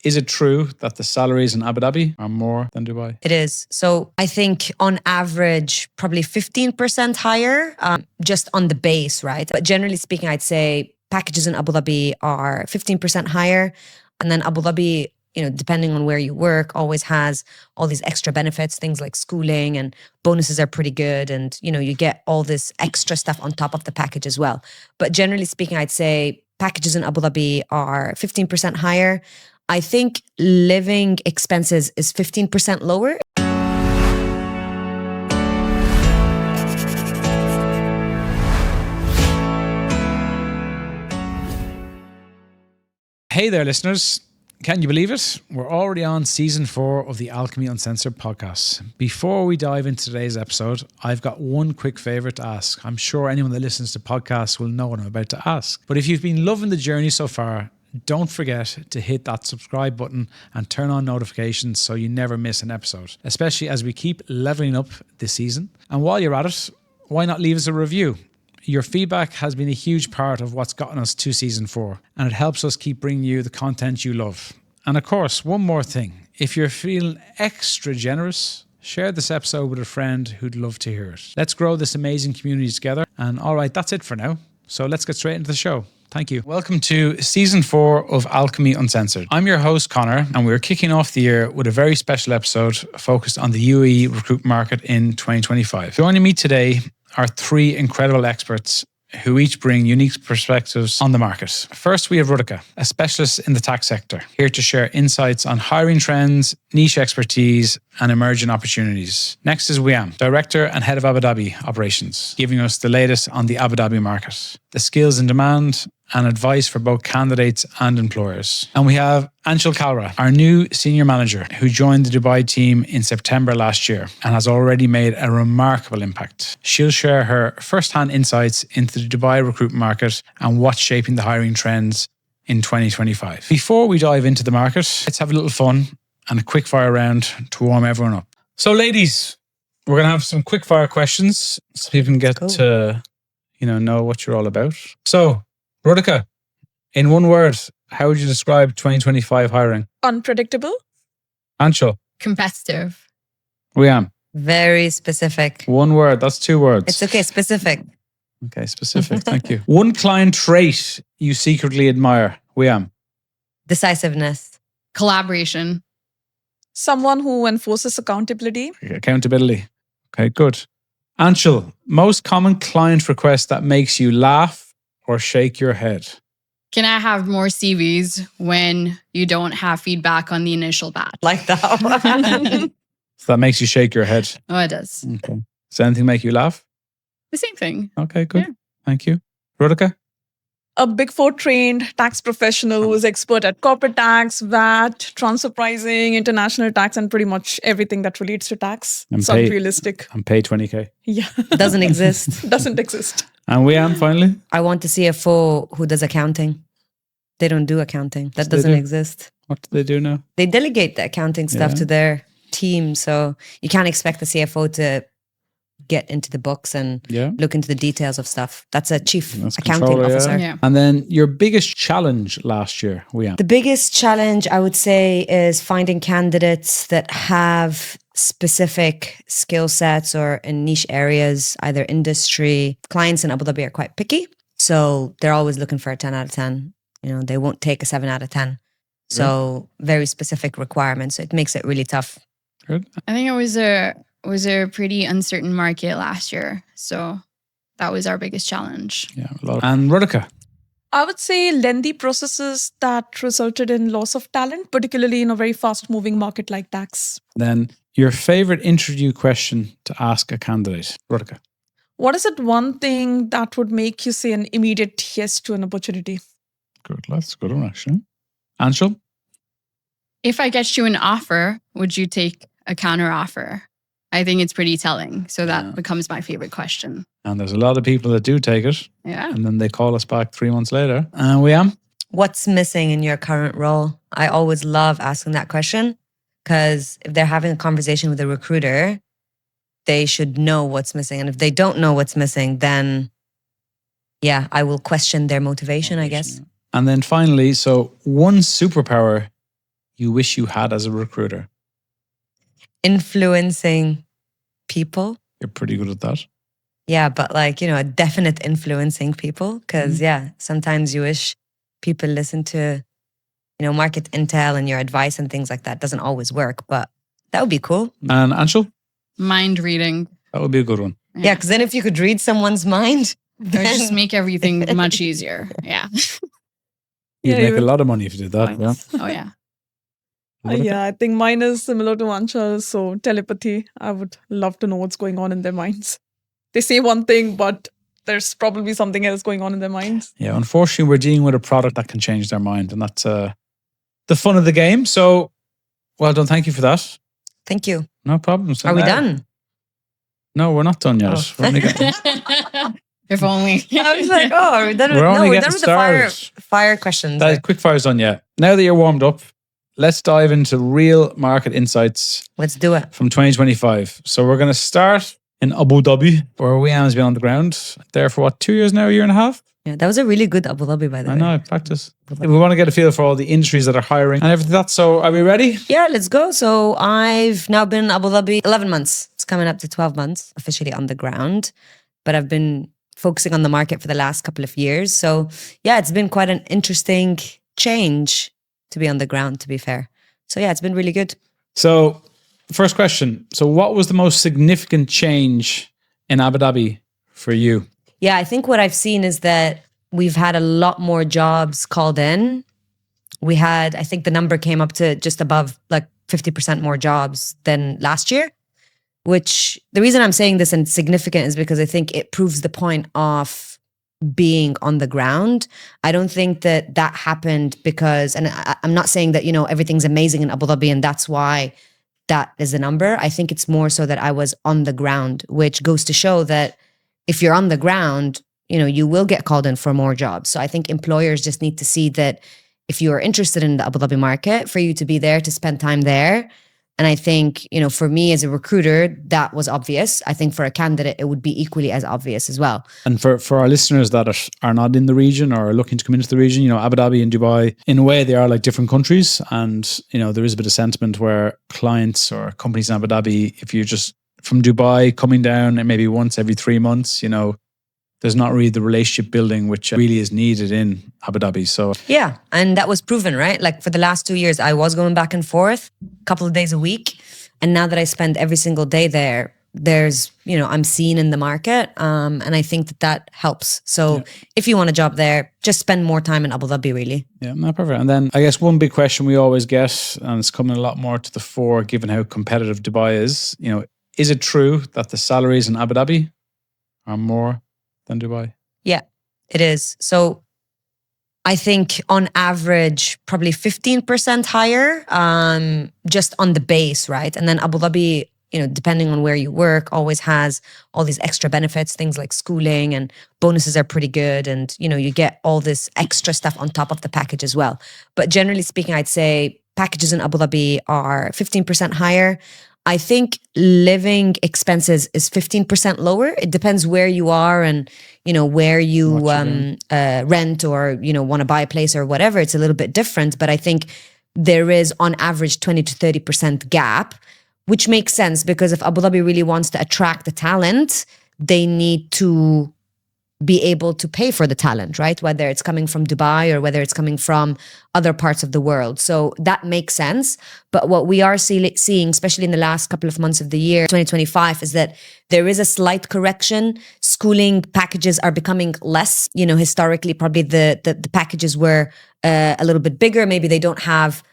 Is it true that the salaries in Abu Dhabi are more than Dubai? It is. So I think on average, probably 15% higher, just on the base, right? But generally speaking, I'd say packages in Abu Dhabi are 15% higher. And then Abu Dhabi, depending on where you work, always has all these extra benefits, things like schooling, and bonuses are pretty good. And, you get all this extra stuff on top of the package as well. But generally speaking, I'd say packages in Abu Dhabi are 15% higher. I think living expenses is 15% lower. Hey there, listeners. Can you believe it? We're already on season 4 of the Alchemy Uncensored podcast. Before we dive into today's episode, I've got one quick favor to ask. I'm sure anyone that listens to podcasts will know what I'm about to ask. But if you've been loving the journey so far, don't forget to hit that subscribe button and turn on notifications so you never miss an episode, especially as we keep leveling up this season. And while you're at it, why not leave us a review? Your feedback has been a huge part of what's gotten us to season 4, and it helps us keep bringing you the content you love. And of course, one more thing. If you're feeling extra generous, share this episode with a friend who'd love to hear it. Let's grow this amazing community together. And all right, that's it for now. So let's get straight into the show. Thank you. Welcome to season 4 of Alchemy Uncensored. I'm your host, Connor, and we're kicking off the year with a very special episode focused on the UAE recruitment market in 2025. Joining me today are 3 incredible experts who each bring unique perspectives on the market. First, we have Rutika, a specialist in the tax sector, here to share insights on hiring trends, niche expertise, and emerging opportunities. Next is Weam, Director and Head of Abu Dhabi Operations, giving us the latest on the Abu Dhabi market, the skills in demand, and advice for both candidates and employers. And we have Anshul Kalra, our new Senior Manager, who joined the Dubai team in September last year and has already made a remarkable impact. She'll share her first-hand insights into the Dubai recruitment market and what's shaping the hiring trends in 2025. Before we dive into the market, let's have a little fun and a quick fire round to warm everyone up. So ladies, we're going to have some quick fire questions so people can get to know what you're all about. So, Rutika, in one word, how would you describe 2025 hiring? Unpredictable. Anshul? Competitive. Weam? Very specific. One word, that's 2 words. It's okay, specific. Okay, specific, thank you. One client trait you secretly admire. Weam? Decisiveness. Collaboration. Someone who enforces accountability. Accountability. Okay, good. Anshul, most common client request that makes you laugh or shake your head? Can I have more CVs when you don't have feedback on the initial batch? Like that. So that makes you shake your head. Oh, it does. Okay. Does anything make you laugh? The same thing. Okay, good. Yeah. Thank you. Rutika? A Big 4 trained tax professional who is expert at corporate tax, VAT, transfer pricing, international tax, and pretty much everything that relates to tax. And It's pay- unrealistic. And pay 20K. Yeah. Doesn't exist. Doesn't exist. And Weam, finally? I want a CFO who does accounting. They don't do accounting. That They doesn't do. exist. What do they do now? They delegate the accounting stuff Yeah. to their team. So you can't expect the CFO to get into the books and Yeah. look into the details of stuff. That's a chief That's accounting controller, yeah. officer. Yeah. And then your biggest challenge last year, Weam? The biggest challenge, I would say, is finding candidates that have specific skill sets or in niche areas, either industry. Clients in Abu Dhabi are quite picky. So they're always looking for a 10 out of 10. They won't take a 7 out of 10. So very specific requirements. So it makes it really tough. Good. I think it was a pretty uncertain market last year. So that was our biggest challenge. Yeah. And Rutika? I would say lengthy processes that resulted in loss of talent, particularly in a very fast moving market like tax. Then your favorite interview question to ask a candidate, Rutika? What is it one thing that would make you say an immediate yes to an opportunity? Good. That's a good one, actually. Anshul? If I get you an offer, would you take a counter offer? I think it's pretty telling. So that becomes my favorite question. And there's a lot of people that do take it. Yeah. And then they call us back 3 months later. And Weam? What's missing in your current role? I always love asking that question because if they're having a conversation with a recruiter, they should know what's missing. And if they don't know what's missing, then I will question their motivation, I guess. And then finally, so one superpower you wish you had as a recruiter? Influencing people. You're pretty good at that. Yeah, but like, a definite influencing people. Because sometimes you wish people listen to, market intel and your advice and things like that. Doesn't always work, but that would be cool. And Anshul? Mind reading. That would be a good one. Yeah, because then if you could read someone's mind, Or just make everything much easier. Yeah. You'd make a lot of money if you did that. Yeah. Oh, yeah. Yeah, I think mine is similar to Anshal's. So telepathy, I would love to know what's going on in their minds. They say one thing, but there's probably something else going on in their minds. Yeah, unfortunately, we're dealing with a product that can change their mind, and that's the fun of the game. So, well done. Thank you for that. Thank you. No problem. So Are we now- done? No, we're not done yet. Oh. We're only getting, If only. I was like, oh, are we done with, We're only we're getting done with the started. fire questions. that quick fire's done yet. Now that you're warmed up, let's dive into real market insights Let's do it. from 2025. So we're going to start in Abu Dhabi, where Weam has been on the ground there for 2 years now, a year and a half? Yeah, that was a really good Abu Dhabi, by the way. I know, practice. We want to get a feel for all the industries that are hiring and everything like that. So are we ready? Yeah, let's go. So I've now been in Abu Dhabi 11 months. It's coming up to 12 months officially on the ground. But I've been focusing on the market for the last couple of years. So yeah, it's been quite an interesting change to be on the ground, to be fair. So yeah, it's been really good. So first question. So what was the most significant change in Abu Dhabi for you? Yeah, I think what I've seen is that we've had a lot more jobs called in. We had, I think the number came up to just above like 50% more jobs than last year, which the reason I'm saying this and significant is because I think it proves the point of being on the ground. I don't think that that happened because, and I'm not saying that, everything's amazing in Abu Dhabi and that's why that is the number. I think it's more so that I was on the ground, which goes to show that if you're on the ground, you will get called in for more jobs. So I think employers just need to see that if you are interested in the Abu Dhabi market, for you to be there, to spend time there. And I think, for me as a recruiter, that was obvious. I think for a candidate, it would be equally as obvious as well. And for our listeners that are not in the region or are looking to come into the region, Abu Dhabi and Dubai, in a way, they are like different countries. And, there is a bit of sentiment where clients or companies in Abu Dhabi, if you're just from Dubai coming down and maybe once every 3 months, there's not really the relationship building, which really is needed in Abu Dhabi. So yeah, and that was proven, right? Like for the last 2 years, I was going back and forth a couple of days a week. And now that I spend every single day there, there's, I'm seen in the market. And I think that helps. So if you want a job there, just spend more time in Abu Dhabi, really. yeah, no, perfect. And then I guess one big question we always get, and it's coming a lot more to the fore given how competitive Dubai is it true that the salaries in Abu Dhabi are more than Dubai? Yeah, it is. So I think on average, probably 15% higher, just on the base, right? And then Abu Dhabi, depending on where you work, always has all these extra benefits, things like schooling and bonuses are pretty good. And, you get all this extra stuff on top of the package as well. But generally speaking, I'd say packages in Abu Dhabi are 15% higher. I think living expenses is 15% lower. It depends where you are and, where you rent or, want to buy a place or whatever. It's a little bit different. But I think there is on average 20 to 30% gap, which makes sense because if Abu Dhabi really wants to attract the talent, they need to be able to pay for the talent, right? Whether it's coming from Dubai or whether it's coming from other parts of the world. So that makes sense. But what we are seeing, especially in the last couple of months of the year, 2025, is that there is a slight correction. Schooling packages are becoming less. Historically, probably the packages were a little bit bigger. Maybe they don't have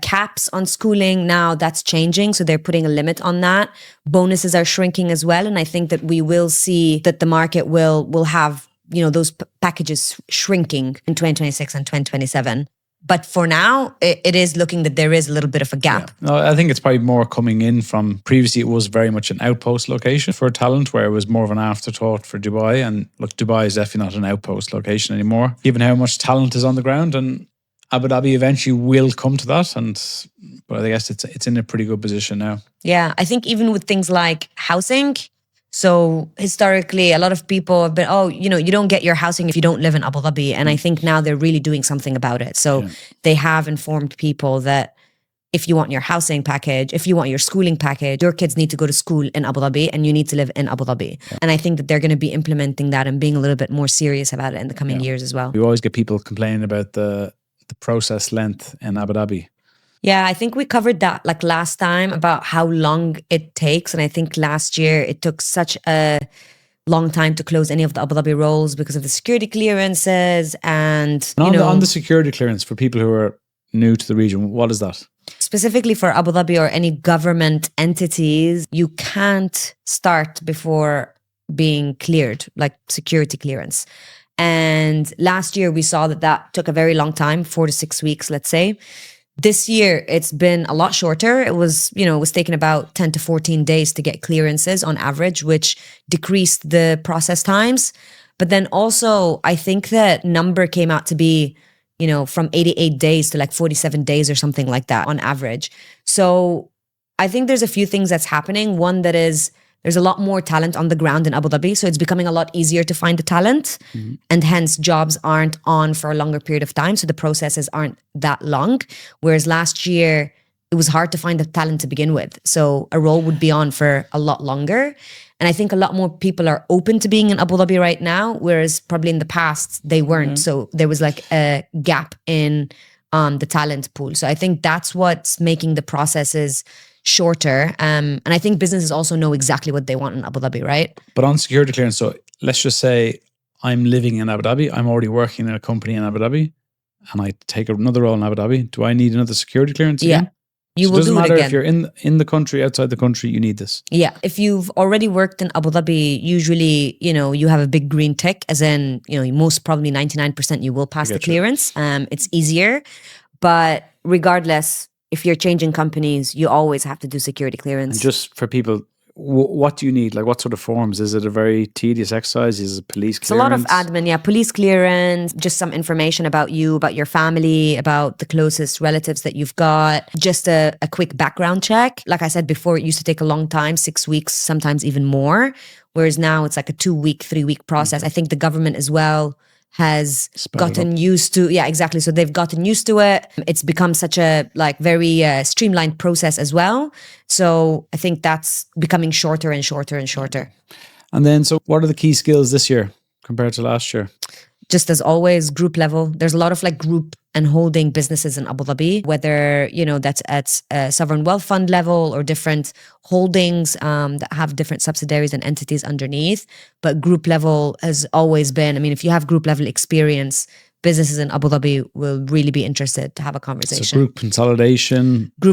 caps on schooling. Now that's changing. So they're putting a limit on that. Bonuses are shrinking as well. And I think that we will see that the market will have, those packages shrinking in 2026 and 2027. But for now, it is looking that there is a little bit of a gap. Yeah. No, I think it's probably more coming in from previously it was very much an outpost location for talent where it was more of an afterthought for Dubai. And look, Dubai is definitely not an outpost location anymore, given how much talent is on the ground. And Abu Dhabi eventually will come to that, but I guess it's in a pretty good position now. Yeah, I think even with things like housing. So historically, a lot of people have been, you don't get your housing if you don't live in Abu Dhabi. And I think now they're really doing something about it. So they have informed people that if you want your housing package, if you want your schooling package, your kids need to go to school in Abu Dhabi and you need to live in Abu Dhabi. Yeah. And I think that they're going to be implementing that and being a little bit more serious about it in the coming years as well. You always get people complaining about the process length in Abu Dhabi. Yeah, I think we covered that like last time about how long it takes. And I think last year it took such a long time to close any of the Abu Dhabi roles because of the security clearances and on the security clearance for people who are new to the region, what is that? Specifically for Abu Dhabi or any government entities, you can't start before being cleared, like security clearance. And last year we saw that took a very long time, 4 to 6 weeks, let's say. This year it's been a lot shorter. It was taking about 10 to 14 days to get clearances on average, which decreased the process times. But then also I think that number came out to be from 88 days to like 47 days or something like that on average. So I think there's a few things that's happening. One that is, there's a lot more talent on the ground in Abu Dhabi. So it's becoming a lot easier to find the talent. Mm-hmm. And hence jobs aren't on for a longer period of time. So the processes aren't that long. Whereas last year, it was hard to find the talent to begin with. So a role would be on for a lot longer. And I think a lot more people are open to being in Abu Dhabi right now, whereas probably in the past they weren't. Mm-hmm. So there was like a gap in the talent pool. So I think that's what's making the processes shorter. And I think businesses also know exactly what they want in Abu Dhabi, right? But on security clearance, so let's just say I'm living in Abu Dhabi. I'm already working in a company in Abu Dhabi and I take another role in Abu Dhabi. Do I need another security clearance again? Yeah. You will do it again. It doesn't matter if you're in the country, outside the country, you need this. Yeah. If you've already worked in Abu Dhabi, usually, you have a big green tick, as in, most probably 99% you will pass the clearance. It's easier. But regardless, if you're changing companies, you always have to do security clearance. And just for people, what do you need? Like what sort of forms? Is it a very tedious exercise? Is it police clearance? It's a lot of admin, yeah. Police clearance, just some information about you, about your family, about the closest relatives that you've got. Just a quick background check. Like I said before, it used to take a long time, 6 weeks, sometimes even more. Whereas now it's like a 2-week, 3-week process. I think the government as well has gotten used to, yeah, exactly. So they've gotten used to it. It's become such a very streamlined process as well. So I think that's becoming shorter and shorter and shorter. And then, so what are the key skills this year compared to last year? Just as always, group level. There's a lot of like group and holding businesses in Abu Dhabi, whether, that's at a sovereign wealth fund level or different holdings that have different subsidiaries and entities underneath. But group level has always been, if you have group level experience, businesses in Abu Dhabi will really be interested to have a conversation. So group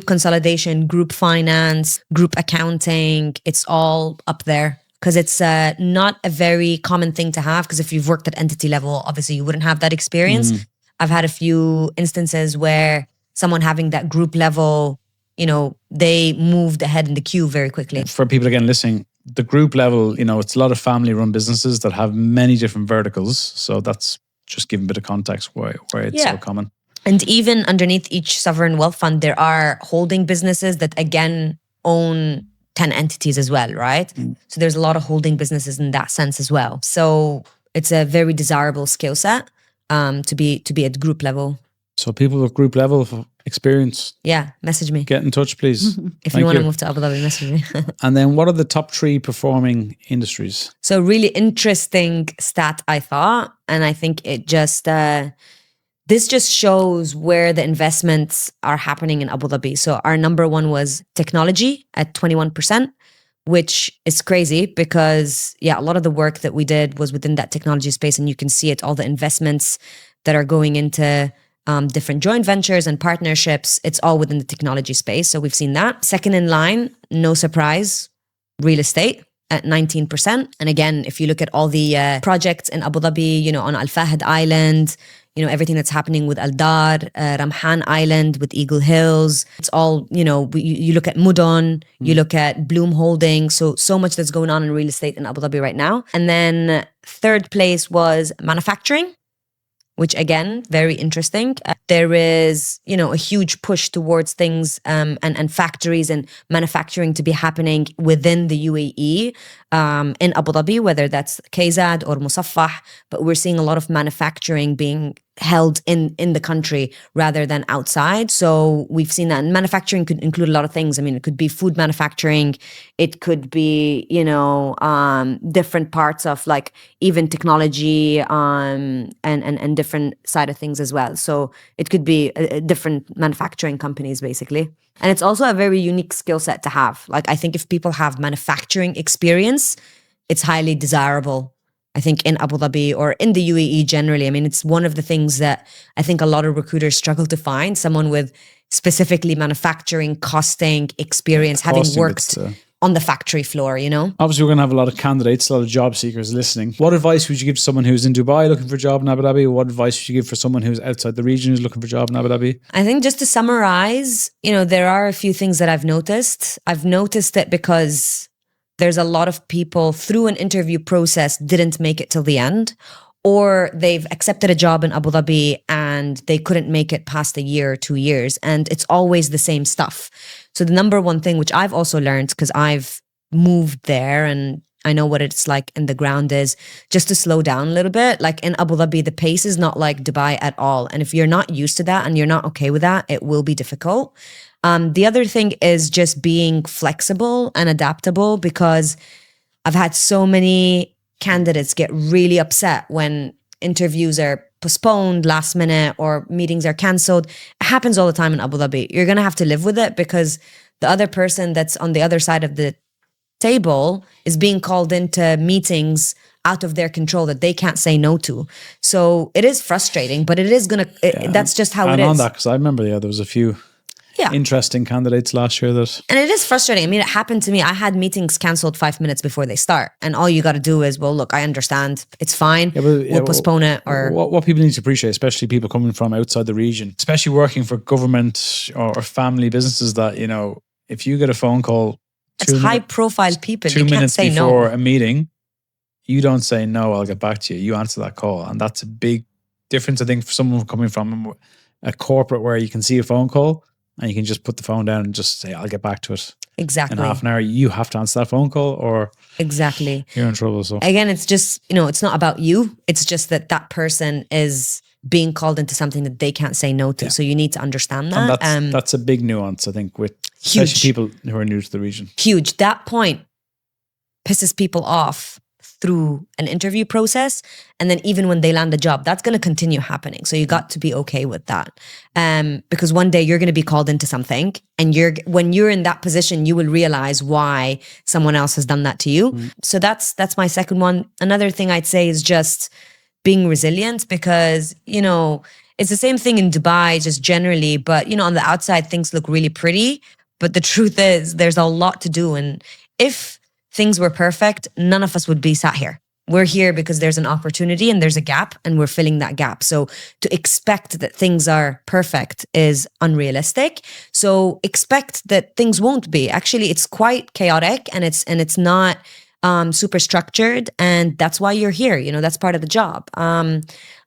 consolidation, group finance, group accounting, it's all up there. Because it's not a very common thing to have, because if you've worked at entity level, obviously you wouldn't have that experience. Mm-hmm. I've had a few instances where someone having that group level, they moved ahead in the queue very quickly. For people again listening, the group level, it's a lot of family run businesses that have many different verticals. So that's just giving a bit of context why it's so common. And even underneath each sovereign wealth fund, there are holding businesses that again own 10 entities as well, right? Mm. So there's a lot of holding businesses in that sense as well. So it's a very desirable skill set to be at group level. So people with group level experience. Yeah, message me. Get in touch, please. If you want to move to Abu Dhabi, message me. And then what are the top 3 performing industries? So really interesting stat, I thought. And I think it just... this just shows where the investments are happening in Abu Dhabi. So our number 1 was technology at 21%, which is crazy because, a lot of the work that we did was within that technology space. And you can see it, all the investments that are going into different joint ventures and partnerships. It's all within the technology space. So we've seen that. Second in line, no surprise, real estate at 19%. And again, if you look at all the projects in Abu Dhabi, on Al Fahd Island, everything that's happening with Al Dar, Ramhan Island, with Eagle Hills. It's all, you look at Mudon, you look at Bloom Holding. So much that's going on in real estate in Abu Dhabi right now. And then third place was manufacturing, which again, very interesting. There is, a huge push towards things and factories and manufacturing to be happening within the UAE in Abu Dhabi, whether that's KZad or Musaffah. But we're seeing a lot of manufacturing being held in the country rather than outside. So we've seen that. And manufacturing could include a lot of things. I mean, it could be food manufacturing. It could be, different parts of like even technology and different side of things as well. So it could be different manufacturing companies basically. And it's also a very unique skill set to have. Like I think if people have manufacturing experience, it's highly desirable. I think in Abu Dhabi or in the UAE generally. I mean, it's one of the things that I think a lot of recruiters struggle to find, someone with specifically manufacturing, costing experience, having worked on the factory floor, Obviously, we're going to have a lot of candidates, a lot of job seekers listening. What advice would you give to someone who's in Dubai looking for a job in Abu Dhabi? What advice would you give for someone who's outside the region who's looking for a job in Abu Dhabi? I think just to summarize, there are a few things that I've noticed. I've noticed it because there's a lot of people through an interview process didn't make it till the end, or they've accepted a job in Abu Dhabi and they couldn't make it past a year or 2 years. And it's always the same stuff. So the number one thing, which I've also learned because I've moved there and I know what it's like in the ground, is just to slow down a little bit. Like in Abu Dhabi, the pace is not like Dubai at all. And if you're not used to that and you're not okay with that, it will be difficult. The other thing is just being flexible and adaptable, because I've had so many candidates get really upset when interviews are postponed last minute or meetings are canceled. It happens all the time in Abu Dhabi. You're going to have to live with it because the other person that's on the other side of the table is being called into meetings out of their control that they can't say no to. So it is frustrating, but it is going to, that's just how it is. And on that, because I remember, there was a few interesting candidates last year that... And it is frustrating. I mean, it happened to me. I had meetings canceled 5 minutes before they start. And all you got to do is, well, look, I understand. It's fine. We'll postpone it. Or what people need to appreciate, especially people coming from outside the region, especially working for government or family businesses, that, if you get a phone call... It's high-profile people. 2 minutes before a meeting, you don't say, no, I'll get back to you. You answer that call. And that's a big difference, I think, for someone coming from a corporate where you can see a phone call and you can just put the phone down and just say, I'll get back to it. Exactly. In half an hour, you have to answer that phone call or exactly you're in trouble. So again, it's just, it's not about you. It's just that person is being called into something that they can't say no to. Yeah. So you need to understand that. And that's a big nuance, I think, with especially people who are new to the region. Huge. That point pisses people off through an interview process. And then even when they land a job, that's going to continue happening. So you got to be okay with that. Because one day you're going to be called into something, and when you're in that position, you will realize why someone else has done that to you. Mm. So that's my second one. Another thing I'd say is just being resilient, because, it's the same thing in Dubai, just generally, but, on the outside, things look really pretty. But the truth is there's a lot to do. And if things were perfect, none of us would be sat here. We're here because there's an opportunity and there's a gap, and we're filling that gap. So to expect that things are perfect is unrealistic. So expect that things won't be. Actually, it's quite chaotic and it's not super structured, and that's why you're here. That's part of the job. And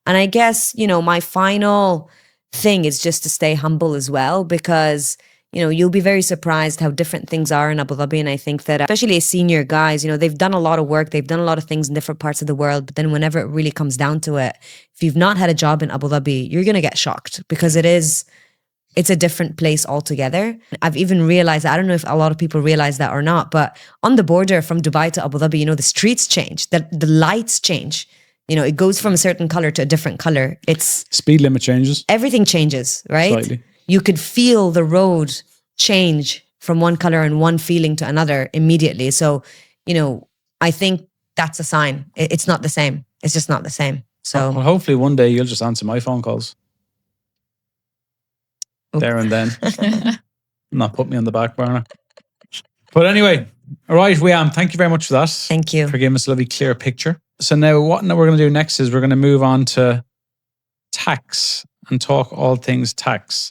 I guess, my final thing is just to stay humble as well, because you'll be very surprised how different things are in Abu Dhabi. And I think that especially as senior guys, they've done a lot of work, they've done a lot of things in different parts of the world. But then whenever it really comes down to it, if you've not had a job in Abu Dhabi, you're going to get shocked, because it's a different place altogether. I've even realized, I don't know if a lot of people realize that or not, but on the border from Dubai to Abu Dhabi, the streets change, the lights change. It goes from a certain color to a different color. It's speed limit changes. Everything changes, right? Slightly. You could feel the road change from one color and one feeling to another immediately. So, I think that's a sign. It's not the same. It's just not the same. So well, hopefully one day you'll just answer my phone calls. There and then. Not put me on the back burner. But anyway, all right, Weam, thank you very much for that. Thank you. For giving us a lovely clear picture. So now what we're going to do next is we're going to move on to tax and talk all things tax.